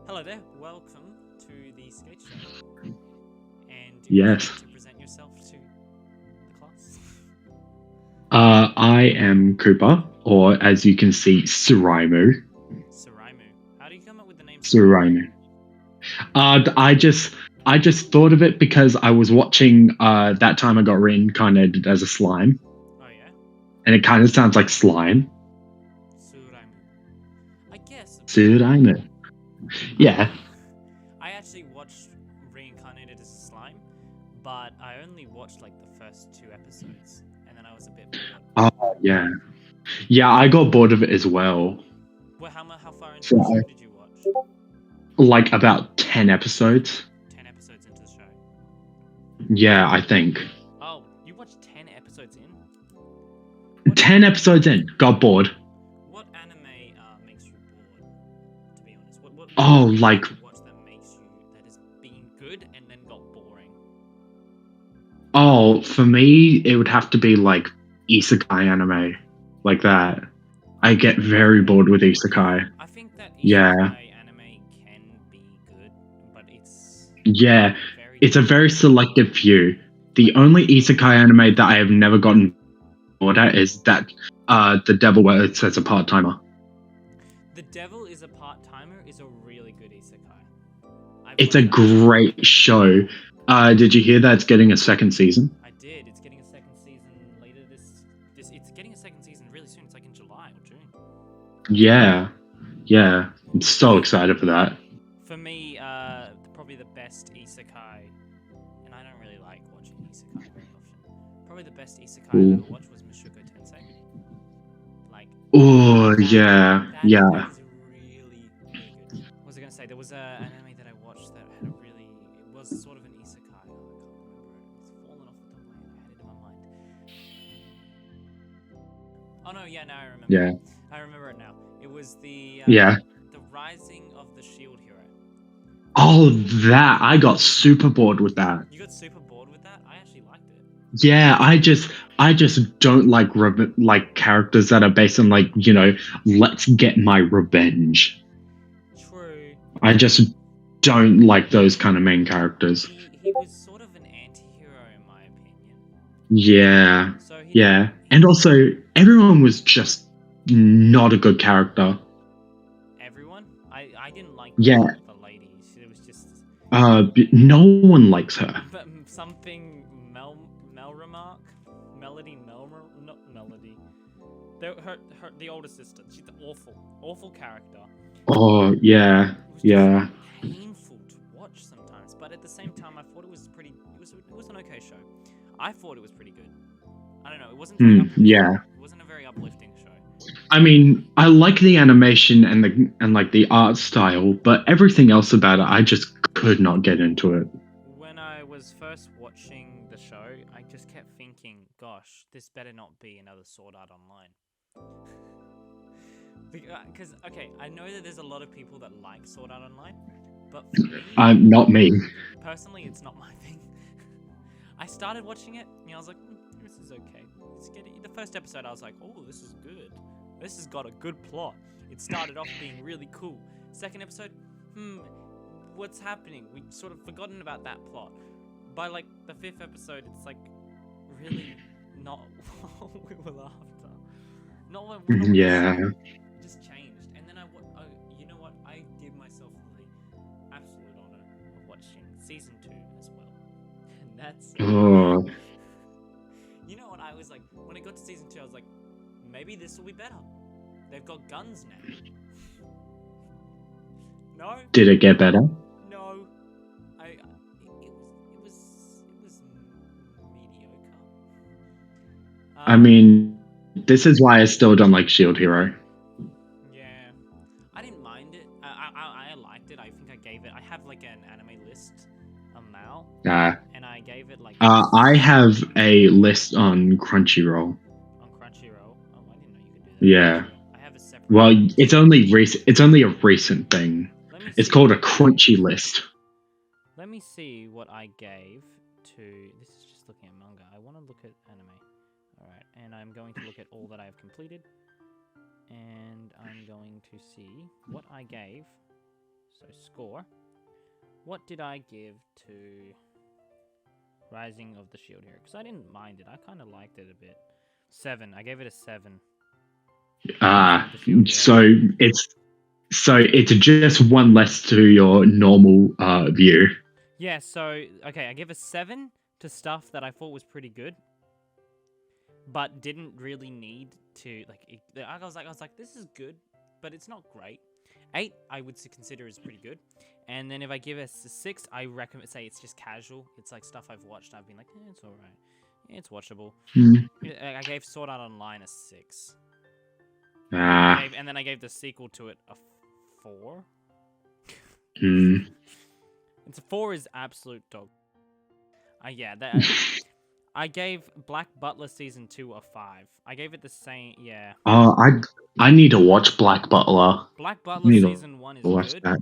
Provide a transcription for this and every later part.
Hello there, welcome to the Sk8 show. And would you Yes. like to present yourself to the class? I am Cooper, or as you can see, Suraimu. Suraimu. How do you come up with the name Suraimu? Suraimu. I just thought of it because I was watching That Time I Got Reincarnated as a Slime, Oh yeah? and it kind of sounds like slime. Suraimu. I guess. Suraimu. Yeah. I actually watched Reincarnated as a Slime, but I only watched like the first 2 episodes, and then I was a bit bored. Oh, yeah. Yeah, I got bored of it as well. Well, how far into So the show did you watch? like about 10 episodes. 10 episodes into the show. Yeah, I think. Oh, you watched 10 episodes in? 10 episodes in, got bored. What anime makes you bored? To be honest, what Oh, anime like, have you watched that makes you that has been good and then got boring? oh, for me, it would have to be like isekai anime, like that. I get very bored with isekai. I think that Yeah, isekai anime can be good, but it's yeah. very It's a very selective few. The like only isekai anime that I have never gotten bored at is that The Devil Wears as a Part-Timer. The Devil is a Part-Timer is a really good isekai. It's a great show. Did you hear that it's getting a second season? I did. It's getting a second season later this it's getting a second season really soon. It's like in July or June. Yeah, yeah. I'm so excited for that. For me, probably the best isekai, and I don't really like watching isekai very often. Probably the best isekai I ever watched was Mushoku Tensei. Like, Oh, that, yeah, yeah. that is really, really good. What was I gonna say? There was an anime that I watched that had a really, it was sort of an isekai. Oh, I can't remember it. It's fallen off the top of my head. I had it in my mind. Oh no, yeah, now I remember. Yeah. I remember it now. It was the Rising of the Shield Hero. Oh, that. I got super bored with that. You got super bored with that? I actually liked it. Yeah, I just don't like like characters that are based on like, let's get my revenge. True. I just don't like those kind of main characters. He was sort of an anti-hero in my opinion. Yeah. So Yeah. And also everyone was just not a good character. Everyone? I didn't like Yeah. the lady. It was just No one likes her. but something Melremark? Melody Melmer not Melody. The older sister. She's an awful character. Oh, yeah. Yeah. Painful to watch sometimes, but at the same time I thought it was it was an okay show. I thought it was pretty good. I don't know, it wasn't very uplifting. Yeah. It wasn't a very uplifting show. I mean, I like the animation and like the art style, but everything else about it, I just could not get into it. When I was first watching the show, I just kept thinking, gosh, this better not be another Sword Art Online. Because, okay, I know that there's a lot of people that like Sword Art Online, but for me, Not me. personally, it's not my thing. I started watching it, and I was like, this is okay. The first episode, I was like, oh, this is good. This has got a good plot. It started off being really cool. Second episode, what's happening? We've sort of forgotten about that plot. By like the 5th episode, it's like really not what we were after. Not what Yeah. it just changed. And then you know what? I give myself the absolute honor of watching season 2 as well. And that's Oh. You know what? I was like, when I got to season 2, I was like, maybe this will be better. They've got guns now. No. Did it get better? No. It was mediocre. I mean, this is why I still don't like Shield Hero. Yeah, I didn't mind it. I liked it. I think I gave it. I have like an anime list, a Mal, and I gave it like. I have a list on Crunchyroll. On Crunchyroll. Oh, I didn't know you could do that. Yeah. I have a separate. Well, it's only recent. It's only a recent thing. It's called a Crunchy list. Let me see what I gave to. This is just looking at manga. I want to look at anime. Alright, and I'm going to look at all that I have completed. And I'm going to see what I gave So score. What did I give to Rising of the Shield Hero? Because I didn't mind it. I kind of liked it a bit. 7. I gave it a 7. So it's just one less to your normal view. Yeah, so okay, I give a 7 to stuff that I thought was pretty good, but didn't really need to I was like, this is good, but it's not great. 8 I would consider is pretty good, and then if I give it a 6, I recommend say it's just casual. It's like stuff I've watched. I've been like, it's all right, it's watchable. I gave Sword Art Online a 6. And then I gave the sequel to it a 4. It's a 4 is absolute dog. I gave Black Butler Season 2 a 5. I gave it the same, yeah. I need to watch Black Butler. Black Butler Season 1 is good. That.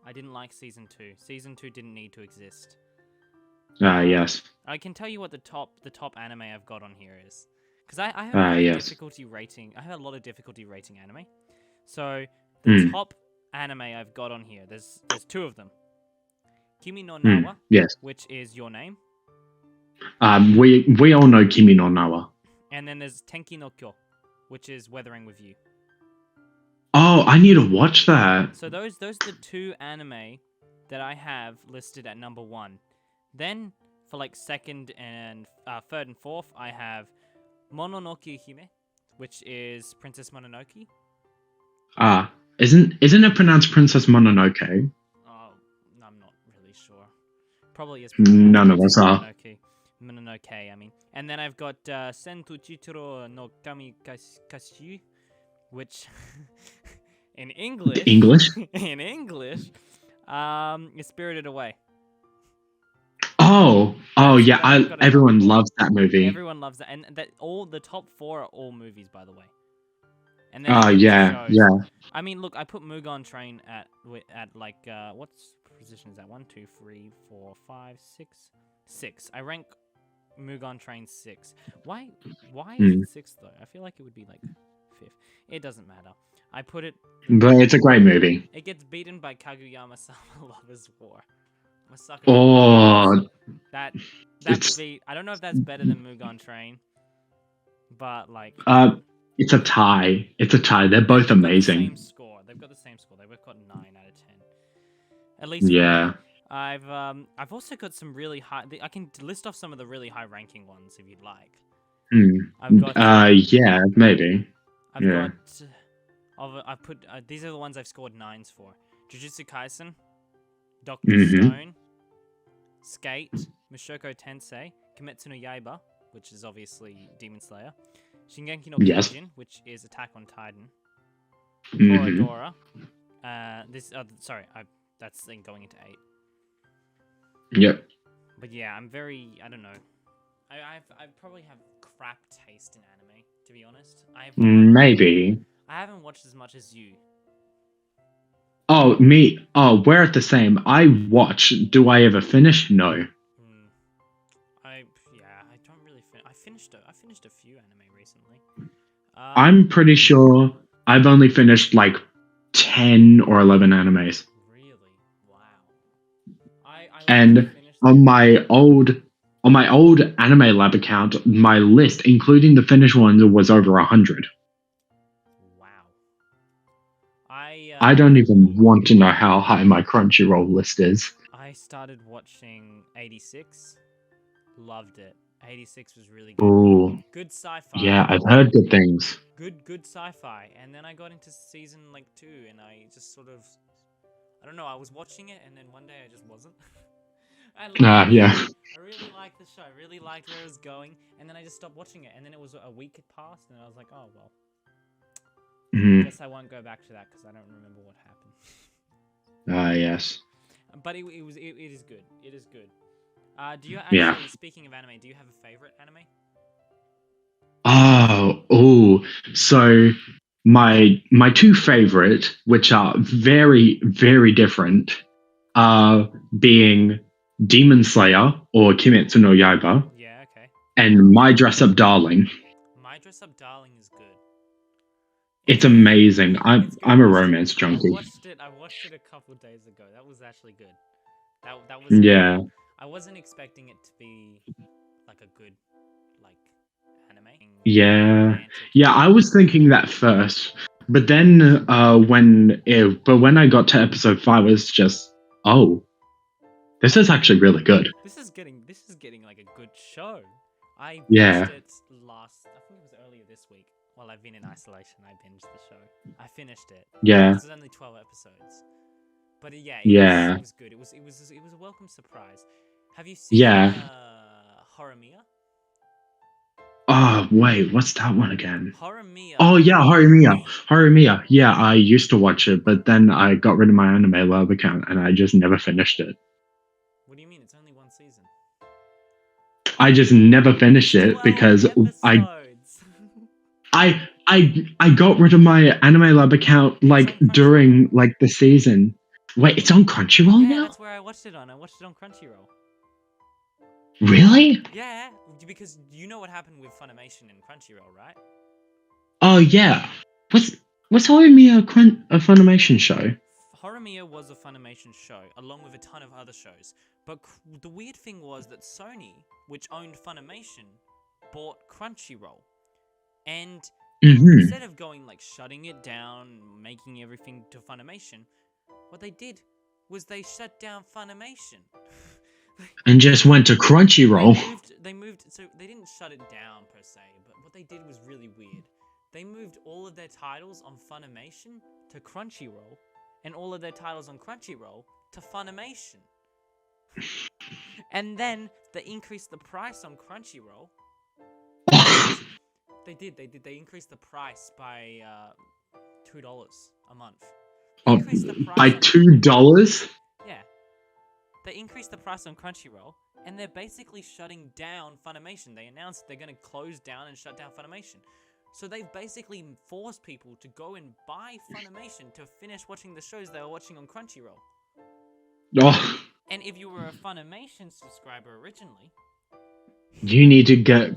I didn't like Season 2. Season 2 didn't need to exist. Yes. I can tell you what the top anime I've got on here is. Because I have difficulty rating. I have a lot of difficulty rating anime. So the top anime I've got on here, there's 2 of them. Kimi no Nawa, which is Your Name. We all know Kimi no Nawa. And then there's Tenki no Kyo, which is Weathering with You. Oh, I need to watch that. So those are the 2 anime that I have listed at number 1. Then for like second and third and fourth, I have Mononoke Hime, which is Princess Mononoke. Isn't it pronounced Princess Mononoke? Oh, I'm not really sure. Probably is. None of us are. Mononoke, I mean. And then I've got Sentu Chitoro no Kami Kashi, which in English is Spirited Away. Yeah, everyone loves that movie. Everyone loves that, and the top 4 are all movies, by the way. And then yeah. I mean, look, I put Mugen Train at like what's position is that? 1, 2, 3, 4, 5, 6. I rank Mugen Train 6. Why is it 6 though? I feel like it would be like 5th. It doesn't matter. I put it. But it's a great movie. It gets beaten by Kaguyama-sama Lover's War. I'm a sucker. That's beat. I don't know if that's better than Mugen Train, but like. It's a tie. They're both amazing. They've got the same score. They've got 9 out of 10. At least. Yeah. I've also got some really high. I can list off some of the really high ranking ones if you'd like. I've got. Yeah, maybe. I've put. These are the ones I've scored 9s for. Jujutsu Kaisen, Doctor Stone, Sk8, Mushoku Tensei, Kimetsu no Yaiba, which is obviously Demon Slayer, Shingeki no Kyojin, which is Attack on Titan, Toradora. That's then going into 8. Yep. But yeah, I don't know. I probably have crap taste in anime, to be honest. Maybe. I haven't watched as much as you. Oh, me. Oh, we're at the same. I watch. Do I ever finish? No. I don't really finish. I finished a few anime recently. I'm pretty sure I've only finished like 10 or 11 animes. Really? Wow. And on my old Anime Lab account, my list, including the finished ones, was over 100. I don't even want to know how high my Crunchyroll list is. I started watching 86. Loved it. 86 was really good. Ooh. Good sci-fi. Yeah, I've heard good things. Good sci-fi. And then I got into season 2, and I just sort of, I don't know, I was watching it, and then one day I just wasn't. I really liked the show. I really liked where it was going, and then I just stopped watching it. And then it was a week had passed, and I was like, oh well. I guess I won't go back to that because I don't remember what happened. Yes. But it is good. It is good. Do you actually, speaking of anime, do you have a favorite anime? So my 2 favorite, which are very, very different, being Demon Slayer or Kimetsu no Yaiba. Yeah, okay. And My Dress Up Darling. My Dress Up Darling is good. It's amazing. I'm a romance junkie. I watched it a couple days ago. That was actually good. That was Yeah. I wasn't expecting it to be like a good like anime. Yeah. Romantic. Yeah, I was thinking that first. But then when I got to episode 5, it was just, oh, this is actually really good. This is getting like a good show. I Yeah. binged it I think it was earlier this week. While I've been in isolation, I binged the show. I finished it. Yeah. This is only 12 episodes. But yeah, Yeah. it was good. It was a welcome surprise. Have you seen Yeah. Horimiya? Oh, wait, what's that one again? Horimiya. Oh, yeah, Harumiya. Harumiya. Yeah, I used to watch it, but then I got rid of my Anime Lab account and I just never finished it. What do you mean? It's only one season. I just never finished it 12 because episodes. I got rid of my Anime Lab account like on during like the season. Wait, it's on Crunchyroll Yeah, now? that's where I watched it on. I watched it on Crunchyroll. Really? Yeah, because you know what happened with Funimation and Crunchyroll, right? Oh yeah. Was Harumiya a Funimation show? Horimiya was a Funimation show, along with a ton of other shows. But the weird thing was that Sony, which owned Funimation, bought Crunchyroll. And instead of going like shutting it down, making everything to Funimation, what they did was they shut down Funimation. And just went to Crunchyroll. They moved, so they didn't shut it down per se, but what they did was really weird. They moved all of their titles on Funimation to Crunchyroll, and all of their titles on Crunchyroll to Funimation. And then they increased the price on Crunchyroll. They did. They increased the price by $2 a month. They increased the price by on $2? Yeah. They increased the price on Crunchyroll, and they're basically shutting down Funimation. They announced they're going to close down and shut down Funimation. So they've basically forced people to go and buy Funimation to finish watching the shows they were watching on Crunchyroll. Oh. And if you were a Funimation subscriber originally, You need to go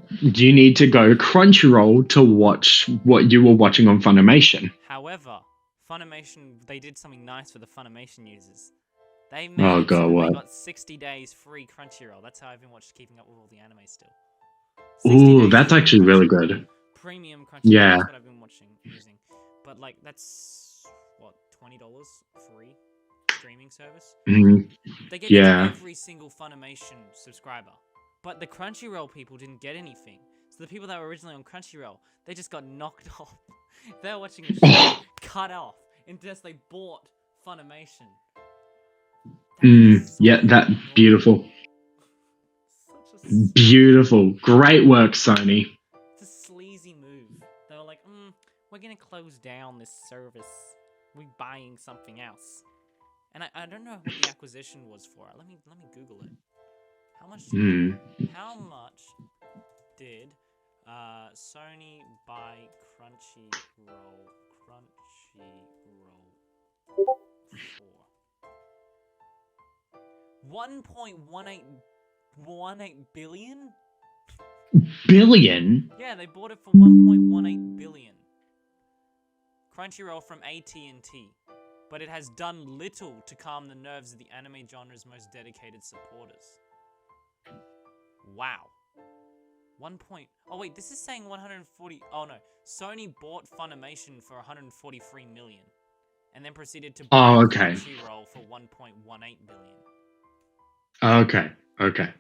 to Crunchyroll to watch what you were watching on Funimation. however, Funimation, they did something nice for the Funimation users. They made Oh it god, so that what? they got 60 days free Crunchyroll. That's how I've been keeping up with all the anime still. Ooh, that's actually really good. Premium Crunchyroll. Yeah. That's what I've been using. But like, that's what, $20 free streaming service. They gave it to every single Funimation subscriber, but the Crunchyroll people didn't get anything. So the people that were originally on Crunchyroll, they just got knocked off. They were watching a show cut off unless they bought Funimation. Yeah, that beautiful. Beautiful. Great work, Sony. It's a sleazy move. They were like, we're gonna close down this service. We're buying something else. And I don't know what the acquisition was for. Let me Google it. How much did Sony buy Crunchyroll for? 1.18 billion? Billion? Yeah, they bought it for 1.18 billion. Crunchyroll from AT&T. But it has done little to calm the nerves of the anime genre's most dedicated supporters. Wow. Oh wait, this is saying 140. Oh no, Sony bought Funimation for 143 million, and then proceeded to buy Crunchyroll for 1.18 billion. Okay.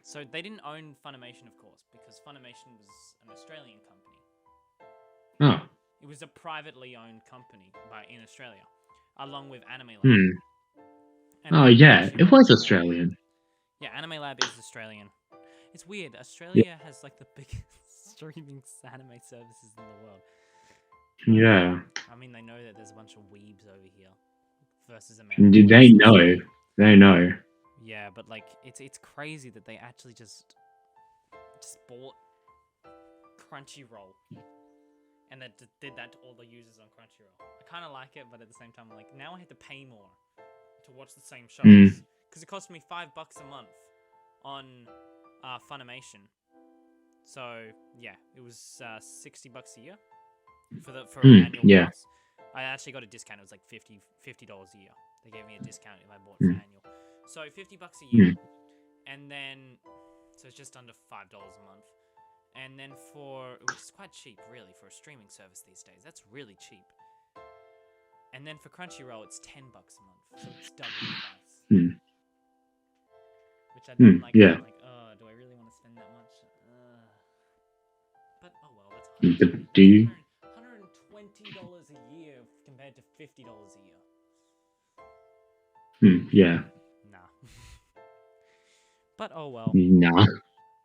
So they didn't own Funimation, of course, because Funimation was an Australian company. Oh. It was a privately owned company in Australia, along with Anime Lab. Oh yeah, it was Australian. Yeah, Anime Lab is Australian. It's weird. Australia has like the biggest streaming anime services in the world. Yeah. I mean, they know that there's a bunch of weebs over here versus America. They know. Yeah, but like it's crazy that they actually just bought Crunchyroll and that did that to all the users on Crunchyroll. I kind of like it, but at the same time, I'm like, now I have to pay more to watch the same shows because it cost me $5 a month on Funimation. So yeah, it was $60 a year for an annual pass. I actually got a discount. It was like $50 a year. They gave me a discount if I bought Mm. for annual. So $50 a year, and then so it's just under $5 a month. And then which is quite cheap, really, for a streaming service these days. That's really cheap. And then for Crunchyroll, it's $10 a month, so it's double the price. Mm. Which I don't like. Yeah. I'm like, oh, do I really want to spend that much? But oh well, that's But do you? $120 a year compared to $50 a year. Yeah. Nah. But oh well. Nah.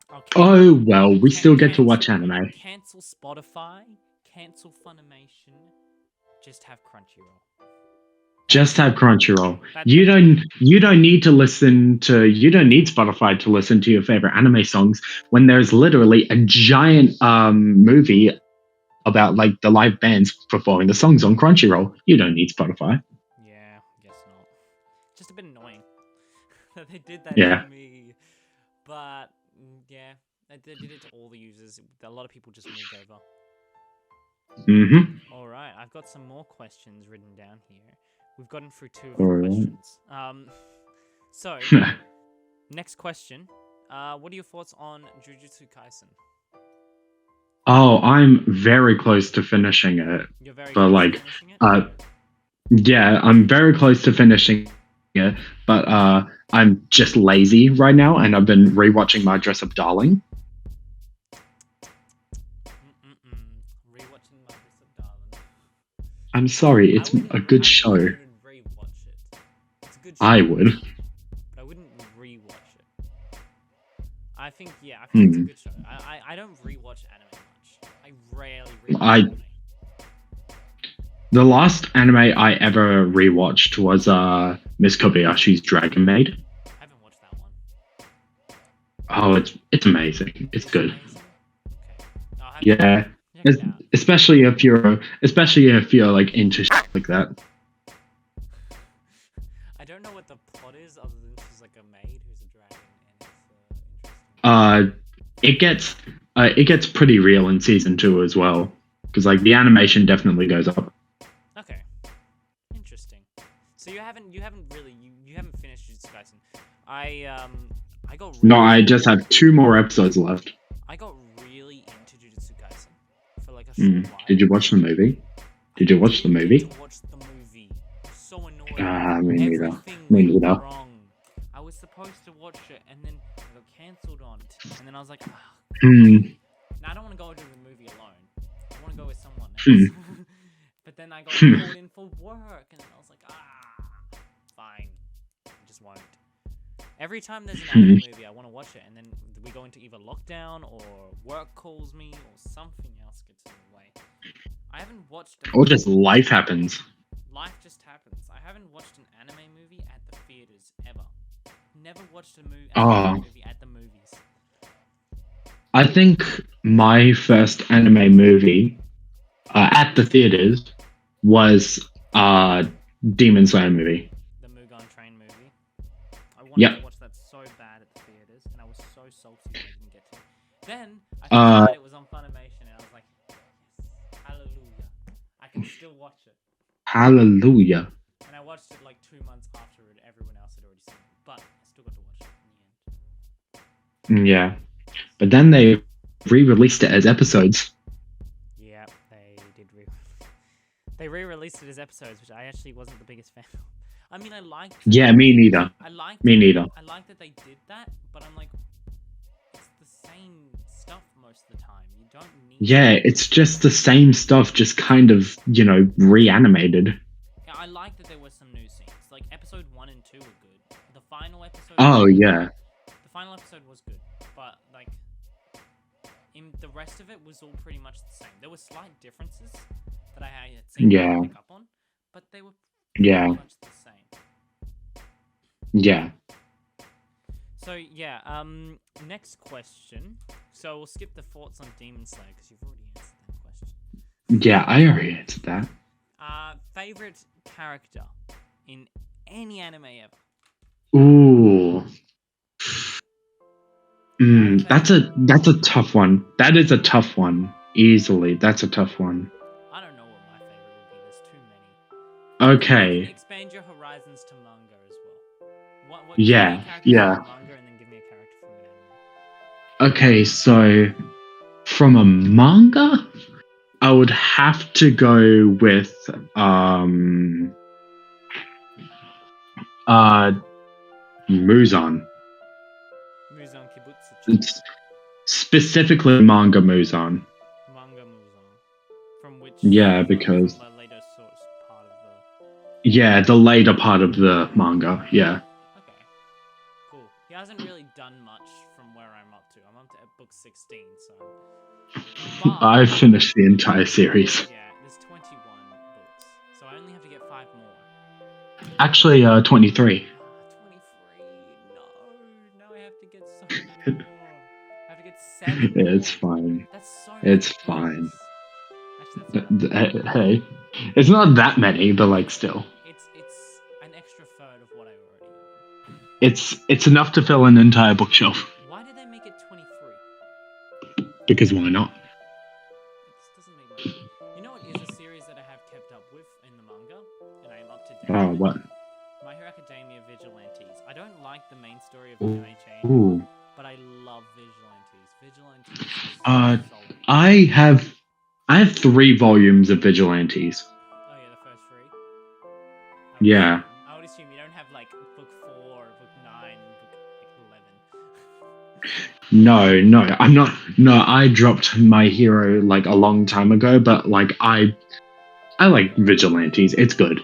Okay. Oh well, we still get to watch anime. Cancel Spotify, cancel Funimation, just have Crunchyroll. Just have Crunchyroll. You don't need Spotify to listen to your favorite anime songs when there's literally a giant movie about like the live bands performing the songs on Crunchyroll. You don't need Spotify. Yeah, guess not. Just a bit annoying that they did that Yeah. to me. But yeah, they did it to all the users. A lot of people just moved over. Mm-hmm. All right, I've got some more questions written down here. We've gotten through 2 of the All right. questions. So next question. What are your thoughts on Jujutsu Kaisen? Oh, I'm very close to finishing it. You're very But close like, to finishing it? yeah, I'm very close to finishing it. But I'm just lazy right now, and I've been rewatching My Dress Up Darling. Rewatching My Dress Up Darling. I'm sorry, it's a good show. I wouldn't rewatch it. It's a good show. I would. But I wouldn't rewatch it. I think it's a good show. I don't rewatch anime much. I rarely rewatch anime. The last anime I ever rewatched was Miss Kobayashi's Dragon Maid. I haven't watched that one. Oh, it's amazing. It's good. Amazing? Okay. Yeah. Especially if you're like into shit like that. I don't know what the plot is other than she's like a maid who's a dragon, and it's interesting. It gets pretty real in season 2 as well, because like the animation definitely goes up. Okay. Interesting. So you haven't finished Jujutsu Kaisen. I got really, No, I just have 2 more episodes left. I got really into Jujutsu Kaisen for like a short while. Did you watch the movie? Did you watch the movie? To watch the movie. So annoying. Me neither. Everything Me went neither. wrong. I was supposed to watch it, and then it got cancelled on. And then I was like, now I don't want to go to the movie alone. I want to go with someone else. But then I got called in for work, and then I was like, fine. I just won't. Every time there's an anime movie, I want to watch it, and then we go into either lockdown or work calls me or something else gets in the way. I haven't watched. Or just life happens. Life just happens. I haven't watched an anime movie at the theaters ever. Never watched a anime movie at the movies. I think my first anime movie at the theaters was Demon Slayer movie. The Mugen Train movie. I wanted to watch that so bad at the theaters, and I was so salty when I didn't get to. Then I found out it was on Funimation, and I was like, yes, hallelujah! I can still watch it. Hallelujah. And I watched it like 2 months after everyone else had already seen it, but I still got to watch it in the end. Yeah, but then they re-released it as episodes. Yeah, they did They re-released it as episodes, which I actually wasn't the biggest fan of. I mean, I liked it. Yeah, me neither. Me neither. I like that they did that, but I'm like, it's the same stuff most of the time. You don't need. Yeah, it's just the same stuff, just kind of, reanimated. Yeah, I like that there were some new scenes. Like episode 1 and 2 were good. The final episode. Oh yeah. The final episode was good, but like, in the rest of it was all pretty much the same. There were slight differences that I had seen people pick up on, but they were pretty much the same. Yeah. So yeah, next question. So we'll skip the thoughts on Demon Slayer because you've already answered that question. Yeah, I already answered that. Favorite character in any anime ever? Ooh. That's a tough one. That is a tough one. Easily, that's a tough one. I don't know what my favorite would be. There's too Okay. Expand your horizons to manga as well. What Yeah, give me a character yeah. from manga and then give me a character from an anime. Okay, so from a manga, I would have to go with Muzan. Muzan Kibutsu. It's specifically manga Muzan. Manga Muzan. From which? Yeah, from because the later source part of yeah, the later part of the manga. Yeah, the. Okay. Cool. He hasn't really done much from where I'm up to. I'm up to book 16, so. But I've finished the entire series. yeah, there's 21 books, so I only have to get 5 more. Actually, 23. 23. No, now I have to get so many more. I have to get 7 more. It's fine. That's so It's many fine. books. Actually, that's not Hey, it's not that many, but like still, it's an extra third of what I already own. it's enough to fill an entire bookshelf. Why did they make it 23? Because why not? It just doesn't make much sense. You know what is a series that I have kept up with in the manga, and I am up to date Oh, with? what? My Hero Academia Vigilantes. I don't like the main story of Ooh. MHA anymore, but I love Vigilantes. Vigilantes is solid. I have 3 volumes of Vigilantes. Oh yeah, the first 3? Yeah. I would assume you don't have like book 4, book 9, book like 11. No, I'm not. No, I dropped My Hero like a long time ago, but like I like Vigilantes. It's good.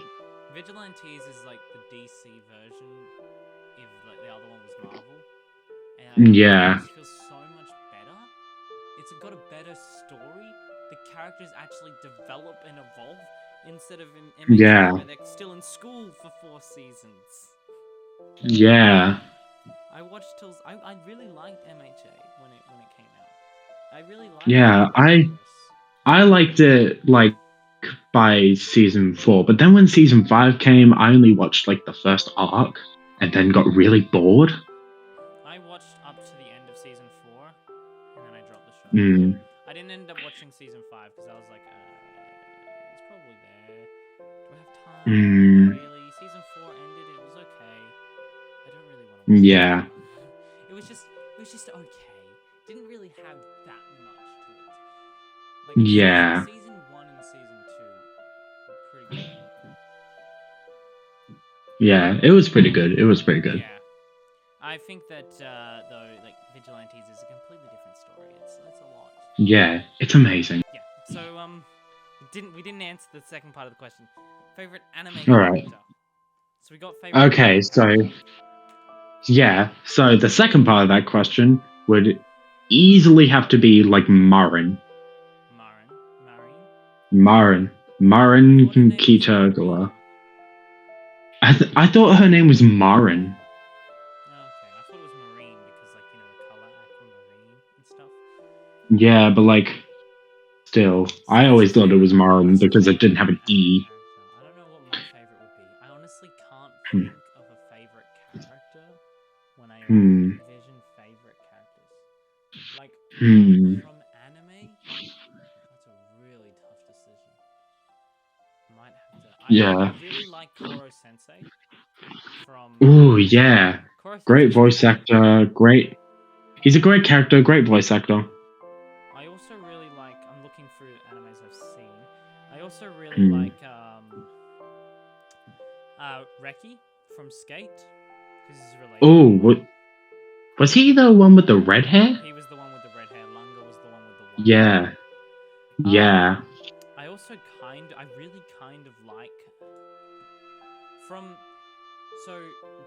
Vigilantes is like the DC version if like the other one was Marvel. And Yeah. it just feels so much better. It's got a better story. The characters actually develop and evolve instead of in MHA Yeah. where they're still in school for 4 seasons. Yeah. I watched till I really liked MHA when it came out. I really liked Yeah, I liked it like by season 4, but then when season 5 came, I only watched like the first arc and then got really bored. I watched up to the end of season 4 and then I dropped the show. Mm. I didn't end up watching season 5 because I was like, it's probably there. Do I have time? Really? Season 4 ended, it was okay. I don't really want to watch Yeah. it was just okay. Didn't really have that much to it. Like Yeah. season 1 and season 2 were pretty good. Yeah, it was pretty good. It was pretty good. Yeah. I think that though, like Vigilantes is a completely different story. It's a lot. Yeah, it's amazing. Yeah. So we didn't answer the second part of the question. Favorite anime All right. character. So we got favorite. Okay, so yeah, so the second part of that question would easily have to be like Marin Kitagawa. I thought her name was Marin. Okay, I thought it was Marine because like the color aquamarine and stuff. Yeah, but like still, I always thought it was Marin because it didn't have an E. I don't know what my favorite would be. I honestly can't think of a favorite character when I envision favorite characters. Like from anime, that's a really tough decision. Might have to. I really like Koro Sensei from. Ooh, yeah. Koro Great Sensei's voice actor. Great. He's a great character. Great voice actor. I also really like. I'm looking through animes I've seen. I also really like Reki from Sk8 because he's related. Oh, was he the one with the red hair? He was the one with the red hair. Lunga was the one with the white. Yeah. Yeah. I also I really kind of like so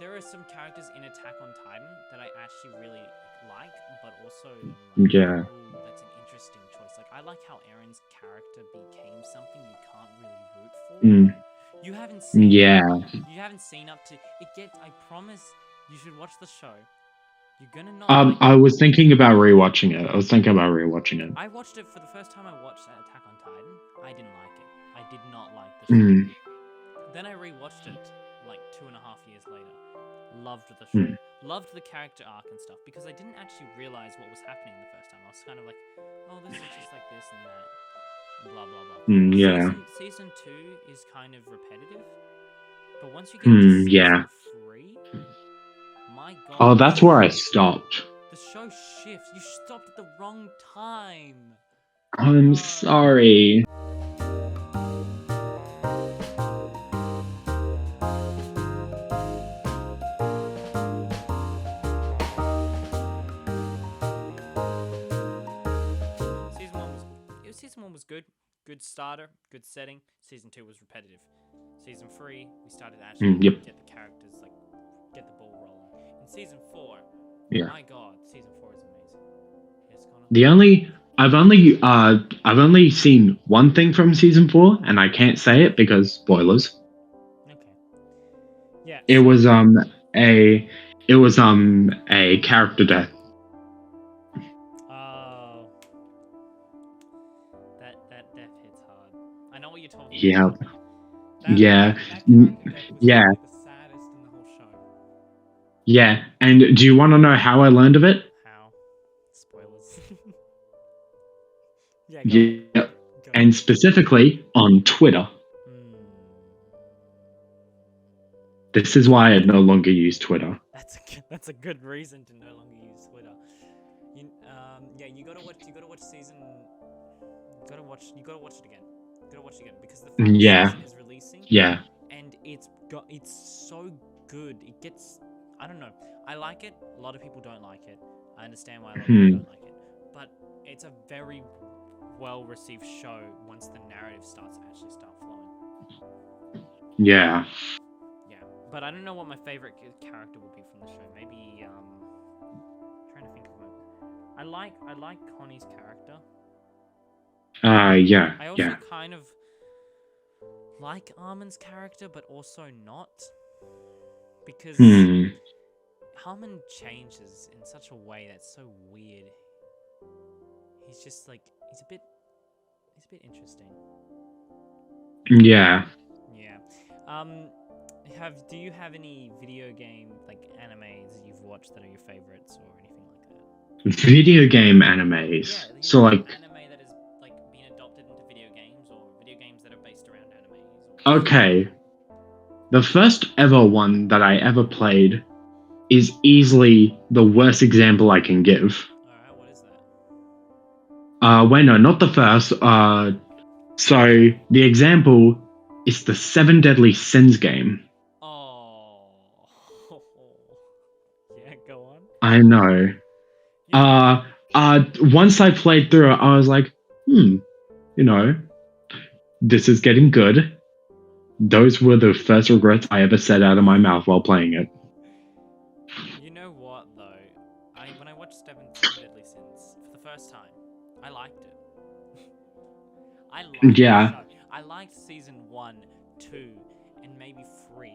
there are some characters in Attack on Titan that I actually really like, but also Yeah. ooh, that's an interesting choice. Like I like how Eren's character became something you can't really root for. You haven't seen you haven't seen up to it I promise you should watch the show. You're gonna not like I was thinking about rewatching it. I watched it for the first time I watched Attack on Titan. I didn't like it. I did not like the show. Then I rewatched it like 2.5 years later. Loved the show. Loved the character arc and stuff because I didn't actually realize what was happening the first time. I was kind of like, oh, this is just like this and that. blah blah blah. Yeah. Season 2 is kind of repetitive, but once you get into Yeah. season 3, my god. Oh, that's where I stopped. The show shifts. You stopped at the wrong time. I'm sorry. Season 1 was good. Good starter, good setting. Season 2 was repetitive. Season 3, we started to actually Yep. get the characters, like, get the ball rolling. In season 4, Yeah. my god, season 4 is amazing. Yes, Connor? I've only seen one thing from season 4, and I can't say it because spoilers. Okay. Yeah. It was a character death. Oh. That death hits hard. I know what you're talking Yeah. about. Yeah. That character death was Yeah. probably the saddest in the whole show. Yeah. And do you want to know how I learned of it? How? Spoilers. Yeah, go Yeah. on. Go And specifically on Twitter. This is why I no longer use Twitter. That's a good reason to no longer use Twitter. Yeah, you gotta watch season. You gotta watch it again. You gotta watch it again because the final season is releasing. Yeah. And it's so good. It gets, I don't know. I like it. A lot of people don't like it. I understand why a lot of people don't like it. But it's a very well received show once the narrative starts to actually start flowing. Yeah. Yeah, but I don't know what my favorite character would be from the show. Maybe trying to think of one. I like Connie's character. Yeah. I also kind of like Armin's character, but also not, because Armin changes in such a way that's so weird. He's just like he's a bit interesting. Yeah. Yeah. Do you have any video game like animes that you've watched that are your favorites or anything like that? Video game animes. Yeah, So like anime that has like been adopted into video games or video games that are based around animes. okay. The first ever one that I ever played is easily the worst example I can give. Alright, what is that? Wait, no, not the first. So the example is the 7 Deadly Sins game. Oh. Yeah, go on. I know. Once I played through it, I was like, this is getting good. Those were the first regrets I ever said out of my mouth while playing it. You know what, though? When I watched 7 Deadly Sins for the first time, I liked it. I liked the show. I liked season 1, 2, and maybe 3.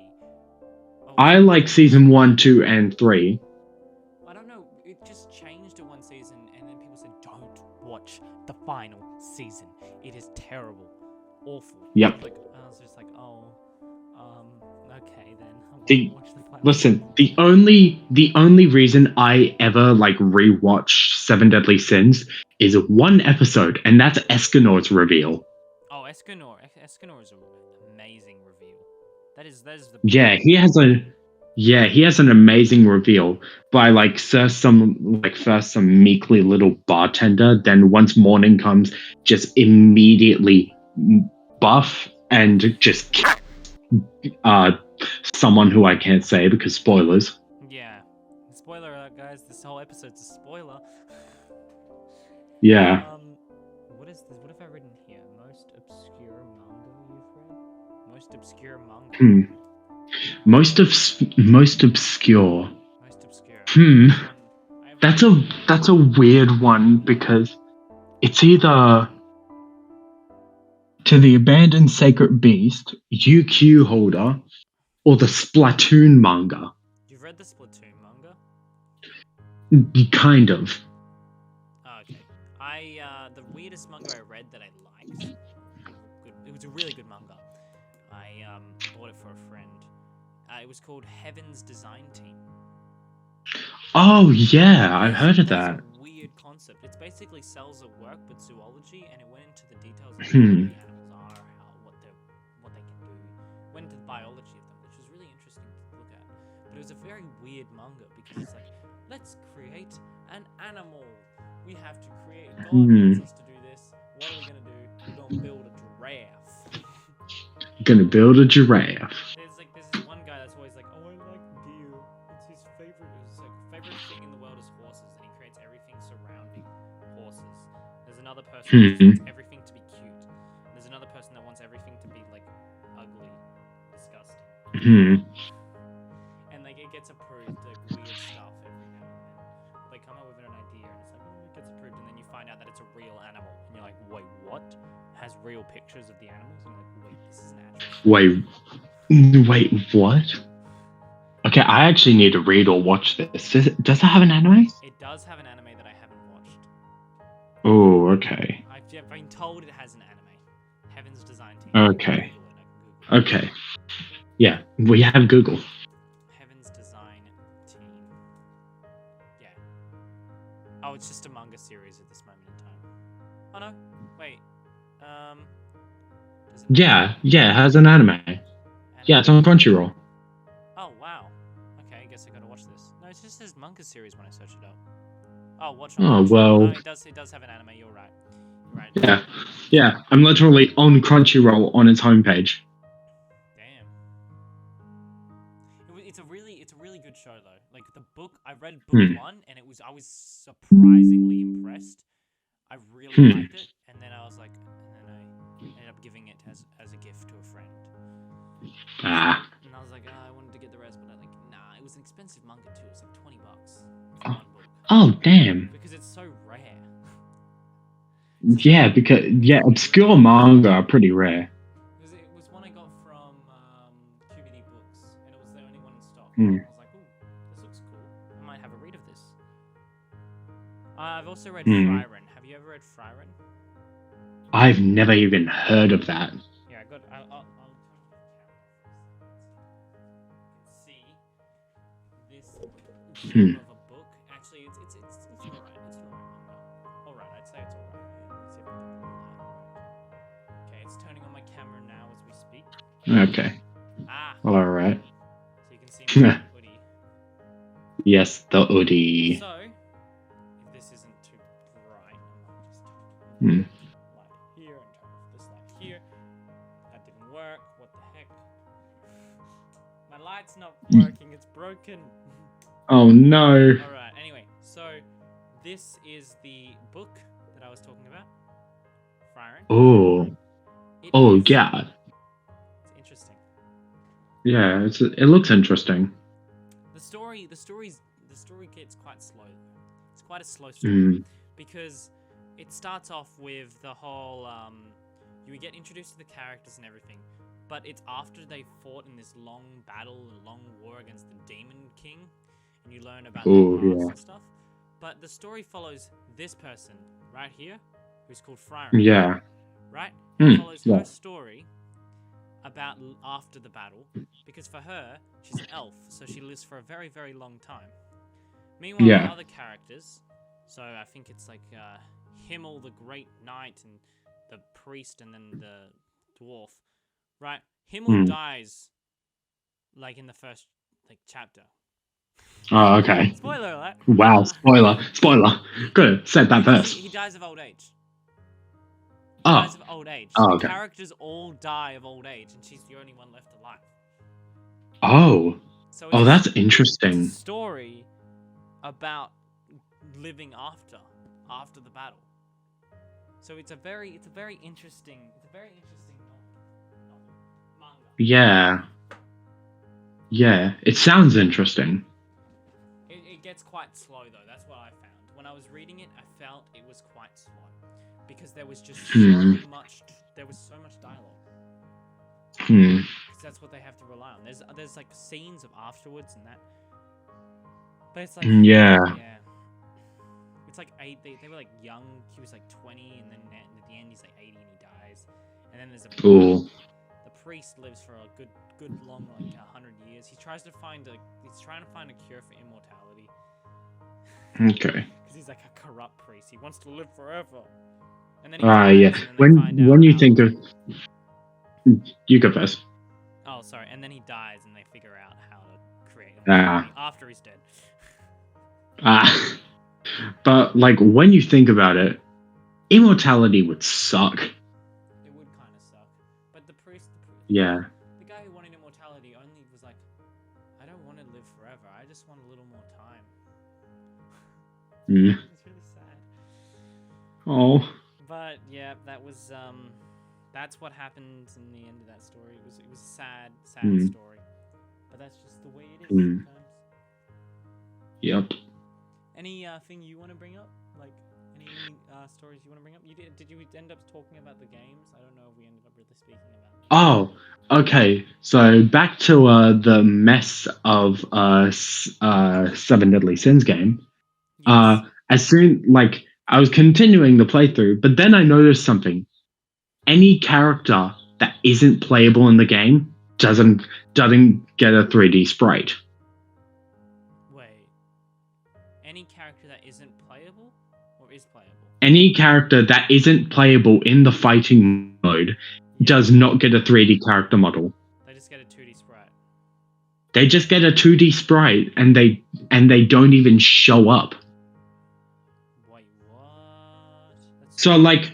I like season 1, 2, and 3. I don't know. It just changed to one season, and then people said, "Don't watch the final season. It is terrible, awful." Yep. I was just like, "Oh, okay then." Listen, the only reason I ever like rewatched 7 Deadly Sins is one episode, and that's Escanor's reveal. Oh, Escanor is an amazing reveal. That is the he has an amazing reveal by like first some meekly little bartender, then once morning comes, just immediately buff and just someone who I can't say because spoilers. Yeah. Spoiler alert, guys, this whole episode's a spoiler. Yeah. What is this? What have I written here? Most obscure manga you've read? Most obscure manga. Most obscure. That's a weird one because it's either To the Abandoned Sacred Beast, UQ Holder, or the Splatoon manga. You've read the Splatoon manga? Kind of. Oh, okay. The weirdest manga I read that I liked. It was a really good manga. I bought it for a friend. It was called Heaven's Design Team. Oh yeah, I've heard of that. It's a weird concept. concept. It's basically cells at work, but zoology, and it went into the details of Hmm. what the animals are, what they can do. Went into the biology of them, which was really interesting to look at. But it was a very weird manga because it's like, let's create an animal. We have to create. God wants us to do this. What are we gonna do? We're gonna build a giraffe. Gonna build a giraffe. There's this one guy that's always like, oh, I like deer. It's his favorite. It's like favorite thing in the world is horses, and he creates everything surrounding horses. There's another person who just wants everything to be cute. And there's another person that wants everything to be like ugly, disgusting. And like it gets approved, like weird stuff every now and then. They come up with an idea, and it's like, oh, it gets approved, and then you find out that it's a real animal, and you're like, wait, what? Has real pictures of the animals? And you're like, wait, this is an actual. Wait, what? Okay, I actually need to read or watch this. Does it have an anime? It does have an anime that I haven't watched. Oh, okay. I've been told it has an anime. Heaven's Design Team. Okay. I can Google it. Okay. Yeah, we have Google. Heaven's Design Team. Yeah. Oh, it's just a manga series at this moment in time. Oh no, wait. Yeah, it has an anime. Yeah, it's on Crunchyroll. Oh wow. Okay, I guess I gotta watch this. No, it just says manga series when I search it up. Oh, watch on Crunchyroll. Well. No, it does have an anime. You're right. Yeah. I'm literally on Crunchyroll on its homepage. Damn. It's a really good show though. Like the book, I read book 1 and I was surprisingly impressed. I really liked it, and then I was like, and then I ended up giving it as a gift to a friend. And I was like, I wanted to get the rest, but it was an expensive manga too. It was like $20 for one book. Oh damn. Because it's so rare. Yeah, because obscure manga are pretty rare. It was one I got from QBD Books, and it was the only one in stock. Hmm. I was like, ooh, this looks cool. I might have a read of this. I've also read Frieren. Have you ever read Frieren? I've never even heard of that. Yeah, I'll turn on the camera for a second. You can see this gem of a book. Actually, it's alright. It's an alright manga. Alright, I'd say it's alright. Let's see if I can pull that. Okay, it's turning on my camera now as we speak. Okay. Alright. So you can see my hoodie. Yes, the hoodie. So, if this isn't too bright, I might just light here and turn off this light here. That didn't work. What the heck? My light's not working. It's broken. Oh no. Alright, anyway. So, this is the book that I was talking about. Frieren. Yeah. It's interesting. Yeah, it looks interesting. The story gets quite slow. It's quite a slow story because it starts off with the whole you get introduced to the characters and everything, but it's after they fought in this long battle, a long war against the Demon King, and you learn about their past and stuff. But the story follows this person right here, who's called Frieren. Yeah. Right? It follows her story about after the battle, because for her, she's an elf, so she lives for a very, very long time. Meanwhile, the other characters, so I think it's like Himmel, the Great Knight, and the priest, and then the dwarf, right? Himmel dies, like in the first chapter. Oh, okay. Spoiler alert. Wow, spoiler. Good, said that first. He dies of old age. Dies of old age. Oh, the okay. characters all die of old age, and she's the only one left alive. Oh. So that's interesting. It's a story about living after the battle. So it's a very interesting novel. Manga. Yeah, it sounds interesting. It gets quite slow though. That's what I found. When I was reading it, I felt it was quite slow because there was just so much. There was so much dialogue. Because that's what they have to rely on. There's like scenes of afterwards and that. But it's like it's like they were like young. He was like 20, and then at the end he's like 80 and he dies. And then there's the priest lives for a good long 100 years. He's trying to find a cure for immortality. Okay. Because he's like a corrupt priest. He wants to live forever. And then he dies, yeah. and then they find out When you how- think of, you go first. Oh, sorry. And then he dies, and they figure out how to create him Ah. after he's dead. But like when you think about it, immortality would suck. It would kind of suck. But the priest, Yeah. the guy who wanted immortality only was like, I don't want to live forever. I just want a little more time. Mm. It's really sad. Oh. But yeah, that was that's what happened in the end of that story. It was a sad story. But that's just the way it is sometimes. Yep. Any thing you want to bring up? Like any stories you want to bring up? Did you end up talking about the games? I don't know if we ended up really speaking about them. Oh, okay. So back to the mess of 7 Deadly Sins game. Yes. As soon like I was continuing the playthrough, but then I noticed something. Any character that isn't playable in the game doesn't get a 3D sprite. Wait. Any character that isn't playable or is playable? Any character that isn't playable in the fighting mode does not get a 3D character model. They just get a 2D sprite. They just get a 2D sprite and they don't even show up. Wait, what? So like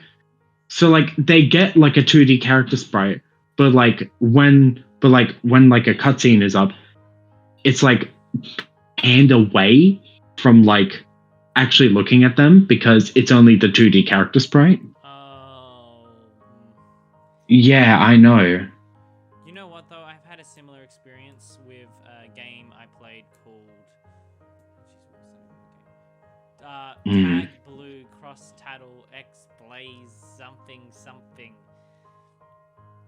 they get like a 2D character sprite, but like when a cutscene is up, it's like panned away from like actually looking at them because it's only the 2D character sprite. Oh. Yeah, I know. You know what though? I've had a similar experience with a game I played called Tag Blue Cross Tattle X Blaze something.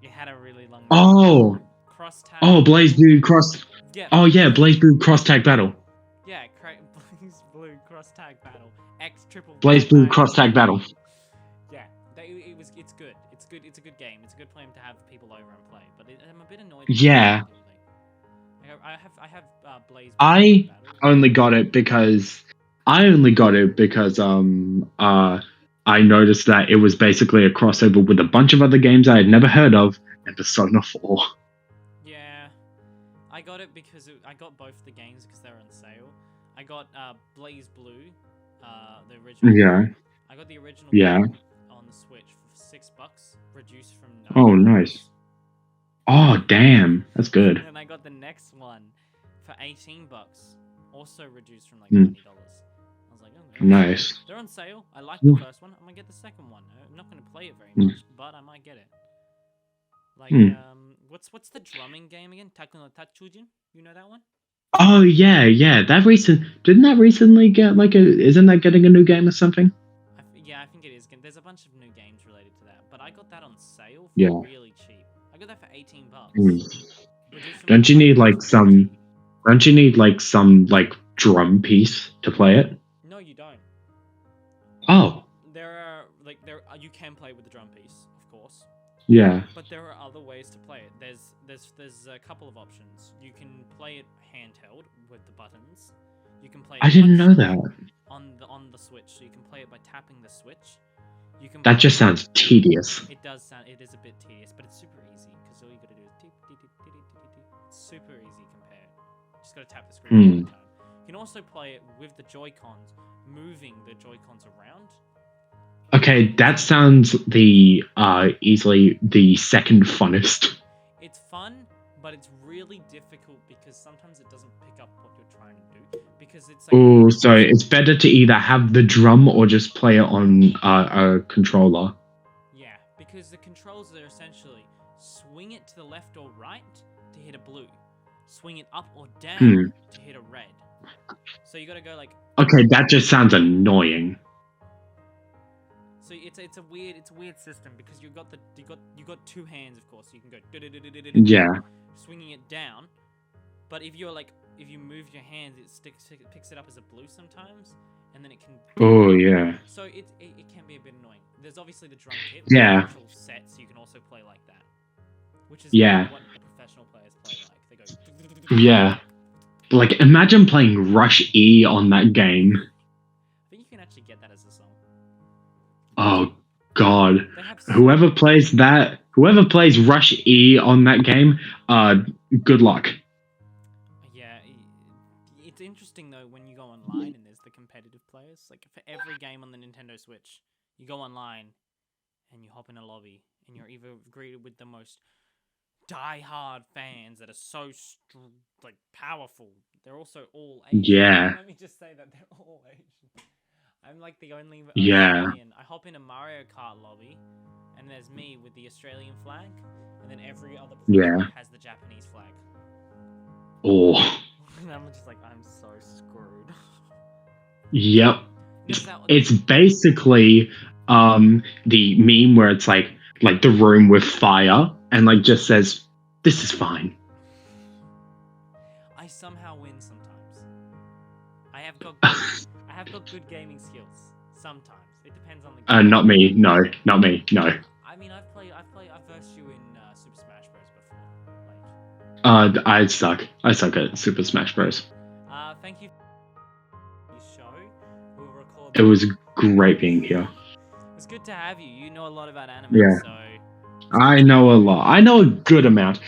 It had a really long name. Cross Tag. Oh, Blaze Blue Cross. Yeah. Oh yeah, Blaze Blue Cross Tag Battle. Yeah, Blaze Blue Cross Tag Battle X triple. Blaze Blue Cross Tag Battle. Yeah, it's good. It's good. It's a good game. It's a good plan to have people over and play. But I'm a bit annoyed. Yeah. I have Blaze. I only got it because I noticed that it was basically a crossover with a bunch of other games I had never heard of and Persona 4. Yeah, I got it because I got both the games because they were on sale. I got Blaze Blue, the original. Yeah. I got the original. Yeah. On the Switch for $6, reduced from. Oh, nice. Oh, damn, that's good. And I got the next one for $18, also reduced from like $20. I was like, oh, nice. They're on sale. I like the first one. I'm gonna get the second one. I'm not gonna play it very much, but I might get it. Like, what's the drumming game again? Takuno Tachujin? You know that one? Oh yeah. Didn't that recently get like isn't that getting a new game or something? Yeah, I think it is. There's a bunch of new games related to that, but I got that on sale for really cheap. I got that for $18. Don't you need some drum piece to play it? No, you don't. Oh. You can play with the drum piece, of course. Yeah. But there are other ways to play it. There's a couple of options. You can play it handheld with the buttons. You can play it I didn't know that. On the Switch, so you can play it by tapping the Switch. You can. That just sounds tedious. It does sound. It is a bit tedious, but it's super easy because all you gotta do is it's super easy compared. Just gotta tap the screen all the time. You can also play it with the Joy-Cons, moving the Joy-Cons around. Okay, that sounds easily the second funnest. It's fun, but it's really difficult because sometimes it doesn't pick up what you're trying to do. Because it's like. Oh, so it's better to either have the drum or just play it on a controller. Yeah, because the controls are essentially swing it to the left or right to hit a blue, swing it up or down to hit a red. So you gotta go like. Okay, that just sounds annoying. So it's a weird system because you got two hands, of course. So you can go Yeah. Swinging it down, but if you move your hands, it picks it up as a blue sometimes, and then it can. Oh yeah. So it can be a bit annoying. There's obviously the drum kit. With Yeah. actual sets, so you can also play like that, which is what the professional players play like. They go. Yeah. Like imagine playing Rush E on that game. I think you can actually get that as a Oh God. They have Whoever plays Rush E on that game, good luck. Yeah, it's interesting though when you go online and there's the competitive players. Like for every game on the Nintendo Switch, you go online and you hop in a lobby and you're either greeted with the most die-hard fans that are so like powerful. They're also all Asian. Yeah. Let me just say that they're all Asian. I'm like the only Yeah. Australian. I hop in a Mario Kart lobby, and there's me with the Australian flag, and then every other player Yeah. has the Japanese flag. Oh. And I'm just like, I'm so screwed. Yep. It's basically the meme where it's like the room with fire and like just says, "This is fine." I somehow win sometimes. I have got good gaming skills. Sometimes it depends on the game. Not me. No, not me. No. I mean, I've versed you in Super Smash Bros. Before. Like. I suck. I suck at Super Smash Bros. Thank you for your show. We'll record. It was great being here. It's good to have you. You know a lot about anime, Yeah. so. I know a lot. I know a good amount.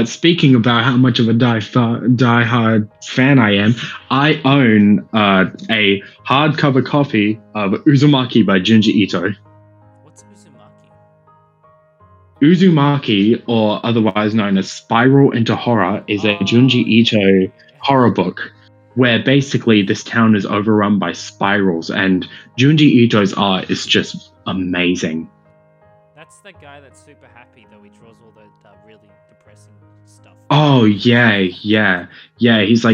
Speaking about how much of a die-hard fan I am, I own a hardcover copy of Uzumaki by Junji Ito. What's Uzumaki? Uzumaki, or otherwise known as Spiral into Horror, is a Junji Ito horror book where basically this town is overrun by spirals, and Junji Ito's art is just amazing. That's the guy that's super happy, though he draws all the really depressing stuff. Oh yeah. He's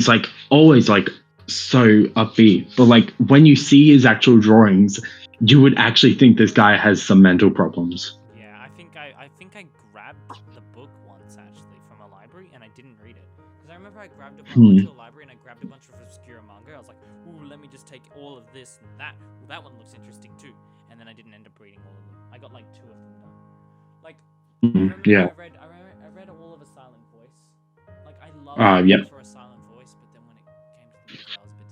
like always like so upbeat, but like when you see his actual drawings, you would actually think this guy has some mental problems. Yeah, I think I grabbed the book once actually from a library and I didn't read it because I remember I grabbed a went to a library and I grabbed a bunch of obscure manga. I was like, ooh, let me just take all of this and that. Well, that one looks interesting too, and then I didn't end up reading all of them. I got like 2 of them done. Like, Yeah. I read all of A Silent Voice. Like, I love it for A Silent Voice, but then when it came to the movie, I was a bit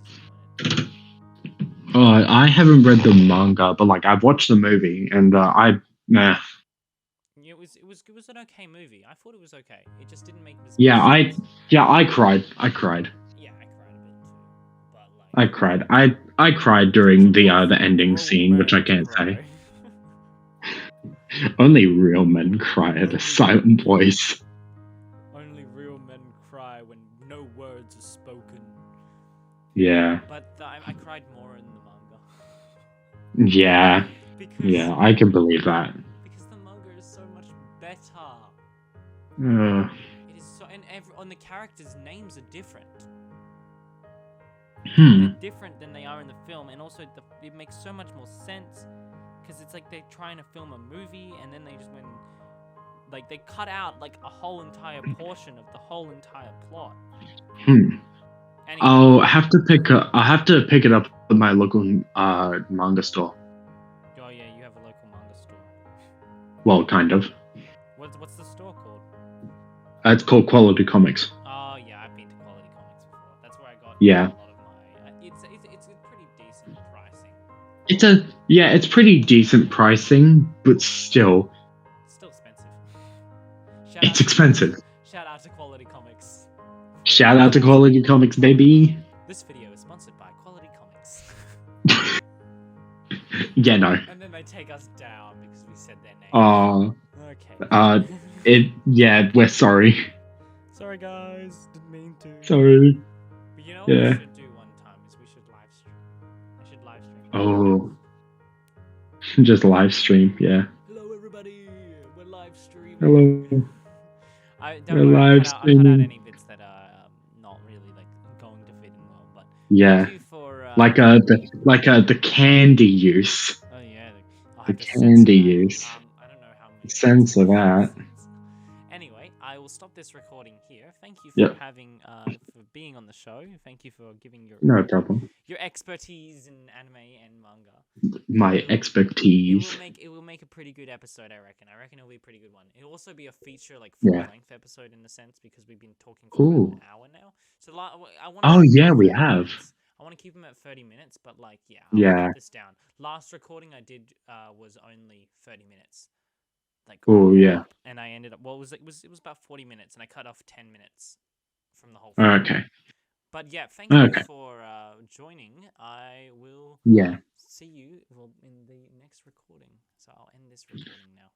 disappointed. Oh, I haven't read the manga, but like I've watched the movie, and It was an okay movie. I thought it was okay. It just didn't make as Yeah, much sense. I cried. I cried. Yeah, I cried a bit too. But like, I cried. I cried during the ending scene, which I can't say. Only real men cry at A Silent Voice. Only real men cry when no words are spoken. Yeah. But I cried more in the manga. Yeah. Because, I can believe that. Because the manga is so much better. It is so, and the characters' names are different. They're different than they are in the film, and also it makes so much more sense because it's like they're trying to film a movie, and then they just went like they cut out like a whole entire portion of the whole entire plot. Anyway. I'll have to pick it up at my local manga store. Oh yeah, you have a local manga store. Well, kind of. What's the store called? It's called Quality Comics. Oh yeah, I've been to Quality Comics before. That's where I got a lot of my. It's a pretty decent pricing. It's pretty decent pricing, but still. Still expensive. It's expensive. Shout out to Quality Comics. Shout out to Quality Comics, baby. This video is sponsored by Quality Comics. Yeah, no. And then they take us down because we said their name. Oh. Okay. We're sorry. Sorry, guys. Didn't mean to. Sorry. But you know what we should do one time is we should live stream. I should live stream. Oh. Just live stream, yeah. Hello, everybody. We're live streaming. Hello. We're live streaming. I cut out any bits that are not really like going to fit in well, but thank you for the candy use. Oh yeah, the candy use. I don't know how many. Censor that. Anyway, I will stop this recording here. Thank you for having for being on the show. Thank you for giving your your expertise in anime and manga. My expertise. It will make a pretty good episode, I reckon. I reckon it'll be a pretty good one. It'll also be a feature, like full-length episode in a sense, because we've been talking for about an hour now. So I want. We have. I want to keep them at 30 minutes, but like, yeah, I'll cut this down. Last recording I did was only 30 minutes. Like, Oh yeah. and I ended up, well, it was about 40 minutes, and I cut off 10 minutes from the whole thing. Okay. But yeah, thank you for joining. I will Yeah. see you in the next recording. So I'll end this recording now.